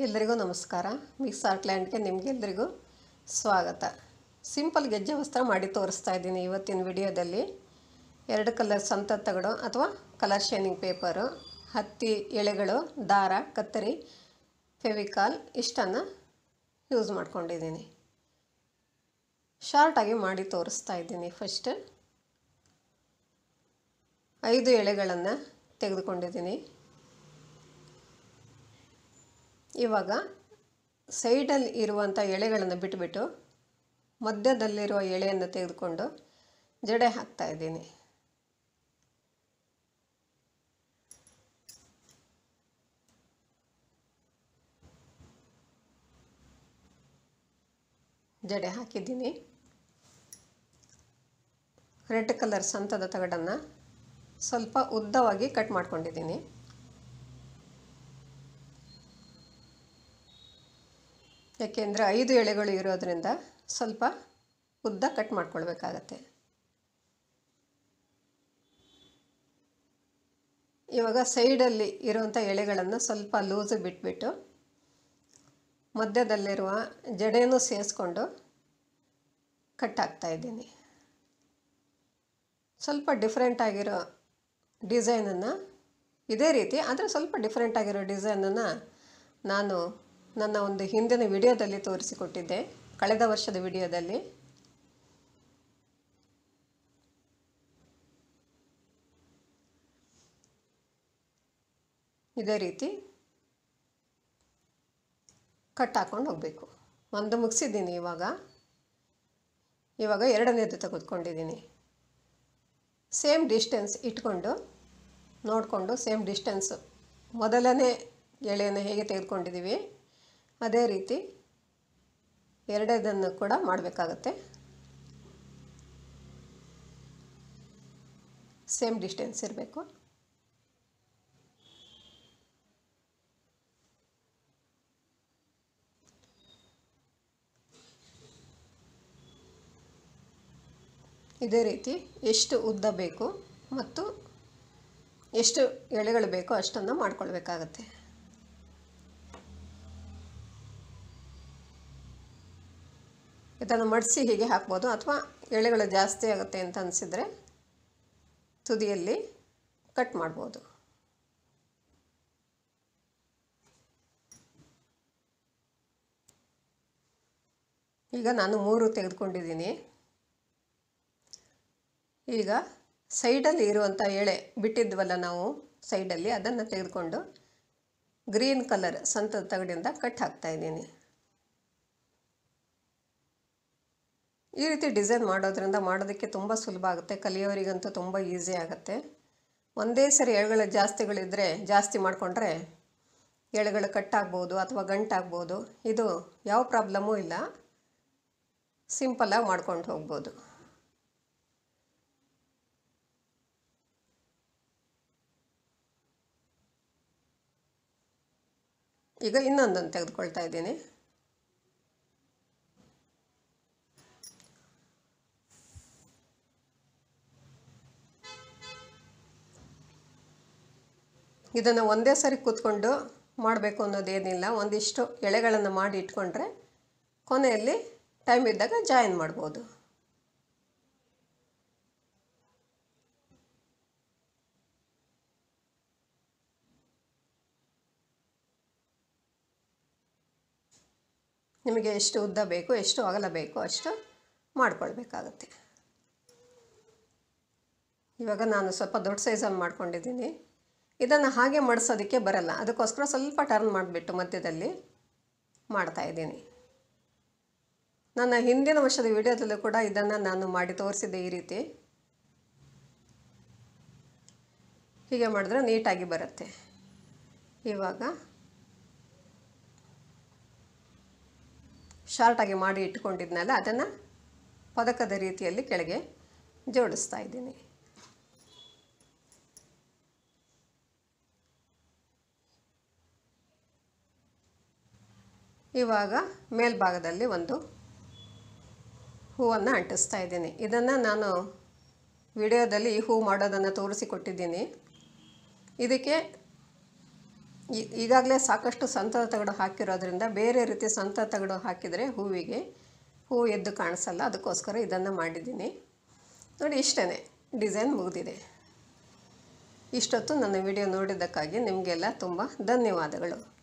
ಎಲ್ಲರಿಗೂ ನಮಸ್ಕಾರ. Mix art ಲ್ಯಾಂಡ್ಗೆ ನಿಮಗೆಲ್ಲರಿಗೂ ಸ್ವಾಗತ. ಸಿಂಪಲ್ ಗೆಜ್ಜೆ ವಸ್ತ್ರ ಮಾಡಿ ತೋರಿಸ್ತಾ ಇದ್ದೀನಿ ಇವತ್ತಿನ ವಿಡಿಯೋದಲ್ಲಿ. 2 ಕಲರ್ ಸಂತದ ತಗಡು ಅಥವಾ ಕಲರ್ ಶೈನಿಂಗ್ ಪೇಪರು, ಹತ್ತಿ ಎಳೆಗಳು, ದಾರ, ಕತ್ತರಿ, ಫೆವಿಕಾಲ್ ಇಷ್ಟನ್ನು ಯೂಸ್ ಮಾಡ್ಕೊಂಡಿದ್ದೀನಿ. ಶಾರ್ಟಾಗಿ ಮಾಡಿ ತೋರಿಸ್ತಾ ಇದ್ದೀನಿ. ಫಸ್ಟ್ 5 ಎಳೆಗಳನ್ನು ತೆಗೆದುಕೊಂಡಿದ್ದೀನಿ. ಇವಾಗ ಸೈಡಲ್ಲಿ ಇರುವಂಥ ಎಳೆಗಳನ್ನು ಬಿಟ್ಟುಬಿಟ್ಟು ಮಧ್ಯದಲ್ಲಿರುವ ಎಳೆಯನ್ನು ತೆಗೆದುಕೊಂಡು ಜಡೆ ಹಾಕ್ತಾ ಇದ್ದೀನಿ. ಜಡೆ ಹಾಕಿದ್ದೀನಿ. ರೆಡ್ ಕಲರ್ ಸಂತದ ತಗಡನ್ನು ಸ್ವಲ್ಪ ಉದ್ದವಾಗಿ ಕಟ್ ಮಾಡ್ಕೊಂಡಿದ್ದೀನಿ. ಯಾಕೆಂದರೆ 5 ಎಳೆಗಳು ಇರೋದ್ರಿಂದ ಸ್ವಲ್ಪ ಉದ್ದ ಕಟ್ ಮಾಡ್ಕೊಳ್ಬೇಕಾಗತ್ತೆ. ಇವಾಗ ಸೈಡಲ್ಲಿ ಇರುವಂಥ ಎಳೆಗಳನ್ನು ಸ್ವಲ್ಪ ಲೂಸ್ ಬಿಟ್ಬಿಟ್ಟು ಮಧ್ಯದಲ್ಲಿರುವ ಜಡೆಯನ್ನು ಸೇರಿಸ್ಕೊಂಡು ಕಟ್ ಹಾಕ್ತಾ ಇದ್ದೀನಿ. ಸ್ವಲ್ಪ ಡಿಫ್ರೆಂಟ್ ಆಗಿರೋ ಡಿಸೈನನ್ನು ಇದೇ ರೀತಿ ಆದರೆ ಸ್ವಲ್ಪ ಡಿಫ್ರೆಂಟ್ ಆಗಿರೋ ಡಿಸೈನನ್ನು ನಾನು ನನ್ನ ಒಂದು ಹಿಂದಿನ ವಿಡಿಯೋದಲ್ಲಿ ತೋರಿಸಿಕೊಟ್ಟಿದ್ದೆ, ಕಳೆದ ವರ್ಷದ ವಿಡಿಯೋದಲ್ಲಿ. ಇದೇ ರೀತಿ ಕಟ್ ಹಾಕ್ಕೊಂಡು ಹೋಗಬೇಕು. ಒಂದು ಮುಗಿಸಿದ್ದೀನಿ. ಇವಾಗ ಎರಡನೇದು ತೆಗೆದುಕೊಂಡಿದ್ದೀನಿ. ಸೇಮ್ ಡಿಸ್ಟೆನ್ಸ್ ಇಟ್ಕೊಂಡು ನೋಡಿಕೊಂಡು ಸೇಮ್ ಡಿಸ್ಟೆನ್ಸ್ ಮೊದಲನೇ ಎಳೆಯನ್ನು ಹೇಗೆ ತೆಗೆದುಕೊಂಡಿದ್ದೀವಿ ಅದೇ ರೀತಿ ಎರಡನೇದನ್ನು ಕೂಡ ಮಾಡಬೇಕಾಗತ್ತೆ. ಸೇಮ್ ಡಿಸ್ಟೆನ್ಸ್ ಇರಬೇಕು. ಇದೇ ರೀತಿ ಎಷ್ಟು ಉದ್ದ ಬೇಕು ಮತ್ತು ಎಷ್ಟು ಎಳೆಗಳು ಬೇಕೋ ಅಷ್ಟನ್ನು ಮಾಡಿಕೊಳ್ಬೇಕಾಗತ್ತೆ. ಇದನ್ನು ಮಡಿಸಿ ಹೀಗೆ ಹಾಕ್ಬೋದು, ಅಥವಾ ಎಳೆಗಳು ಜಾಸ್ತಿ ಆಗುತ್ತೆ ಅಂತ ಅನಿಸಿದರೆ ತುದಿಯಲ್ಲಿ ಕಟ್ ಮಾಡ್ಬೋದು. ಈಗ ನಾನು 3 ತೆಗೆದುಕೊಂಡಿದ್ದೀನಿ. ಈಗ ಸೈಡಲ್ಲಿ ಇರುವಂಥ ಎಳೆ ಬಿಟ್ಟಿದ್ವಲ್ಲ ನಾವು ಸೈಡಲ್ಲಿ, ಅದನ್ನು ತೆಗೆದುಕೊಂಡು ಗ್ರೀನ್ ಕಲರ್ ಸಂತದ ತಗಡಿಂದ ಕಟ್ ಹಾಕ್ತಾ ಇದ್ದೀನಿ. ಈ ರೀತಿ ಡಿಸೈನ್ ಮಾಡೋದ್ರಿಂದ ಮಾಡೋದಕ್ಕೆ ತುಂಬ ಸುಲಭ ಆಗುತ್ತೆ. ಕಲಿಯೋರಿಗಂತೂ ತುಂಬ ಈಸಿ ಆಗುತ್ತೆ. ಒಂದೇ ಸರಿ ಎಳೆಗಳು ಜಾಸ್ತಿಗಳಿದ್ದರೆ ಜಾಸ್ತಿ ಮಾಡಿಕೊಂಡ್ರೆ ಎಳೆಗಳು ಕಟ್ಟಾಗ್ಬೋದು ಅಥವಾ ಗಂಟಾಗ್ಬೋದು. ಇದು ಯಾವ ಪ್ರಾಬ್ಲಮ್ಮೂ ಇಲ್ಲ, ಸಿಂಪಲ್ಲಾಗಿ ಮಾಡ್ಕೊಂಡು ಹೋಗ್ಬೋದು. ಈಗ ಇನ್ನೊಂದನ್ನು ತೆಗೆದುಕೊಳ್ತಾ ಇದ್ದೀನಿ. ಇದನ್ನು ಒಂದೇ ಸರಿ ಕೂತ್ಕೊಂಡು ಮಾಡಬೇಕು ಅನ್ನೋದೇನಿಲ್ಲ. ಒಂದಿಷ್ಟು ಎಳೆಗಳನ್ನು ಮಾಡಿ ಇಟ್ಕೊಂಡ್ರೆ ಕೊನೆಯಲ್ಲಿ ಟೈಮ್ ಇದ್ದಾಗ ಜಾಯಿನ್ ಮಾಡ್ಬೋದು. ನಿಮಗೆ ಎಷ್ಟು ಉದ್ದ ಬೇಕು, ಎಷ್ಟು ಅಗಲ ಬೇಕು ಅಷ್ಟು ಮಾಡಿಕೊಳ್ಬೇಕಾಗತ್ತೆ. ಇವಾಗ ನಾನು ಸ್ವಲ್ಪ ದೊಡ್ಡ ಸೈಜಲ್ಲಿ ಮಾಡ್ಕೊಂಡಿದ್ದೀನಿ. ಇದನ್ನು ಹಾಗೆ ಮಡಿಸೋದಕ್ಕೆ ಬರಲ್ಲ, ಅದಕ್ಕೋಸ್ಕರ ಸ್ವಲ್ಪ ಟರ್ನ್ ಮಾಡಿಬಿಟ್ಟು ಮಧ್ಯದಲ್ಲಿ ಮಾಡ್ತಾಯಿದ್ದೀನಿ. ನನ್ನ ಹಿಂದಿನ ವರ್ಷದ ವಿಡಿಯೋದಲ್ಲೂ ಕೂಡ ಇದನ್ನು ನಾನು ಮಾಡಿ ತೋರಿಸಿದ್ದೆ. ಈ ರೀತಿ ಹೀಗೆ ಮಾಡಿದ್ರೆ ನೀಟಾಗಿ ಬರುತ್ತೆ. ಇವಾಗ ಶಾರ್ಟಾಗಿ ಮಾಡಿ ಇಟ್ಕೊಂಡಿದ್ನಲ್ಲ ಅದನ್ನು ಪದಕದ ರೀತಿಯಲ್ಲಿ ಕೆಳಗೆ ಜೋಡಿಸ್ತಾ ಇದ್ದೀನಿ. ಇವಾಗ ಮೇಲ್ಭಾಗದಲ್ಲಿ ಒಂದು ಹೂವನ್ನು ಅಂಟಿಸ್ತಾ ಇದ್ದೀನಿ. ಇದನ್ನು ನಾನು ವಿಡಿಯೋದಲ್ಲಿ ಈ ಹೂ ಮಾಡೋದನ್ನು ತೋರಿಸಿಕೊಟ್ಟಿದ್ದೀನಿ. ಇದಕ್ಕೆ ಈಗಾಗಲೇ ಸಾಕಷ್ಟು ಸಂತದ ತಗಡು ಹಾಕಿರೋದ್ರಿಂದ ಬೇರೆ ರೀತಿ ಸಂತದ ತಗಡು ಹಾಕಿದರೆ ಹೂವಿಗೆ ಹೂವು ಎದ್ದು ಕಾಣಿಸಲ್ಲ. ಅದಕ್ಕೋಸ್ಕರ ಇದನ್ನು ಮಾಡಿದ್ದೀನಿ. ನೋಡಿ, ಇಷ್ಟೇ, ಡಿಸೈನ್ ಮುಗಿದಿದೆ. ಇಷ್ಟೊತ್ತು ನನ್ನ ವಿಡಿಯೋ ನೋಡಿದ್ದಕ್ಕಾಗಿ ನಿಮಗೆಲ್ಲ ತುಂಬ ಧನ್ಯವಾದಗಳು.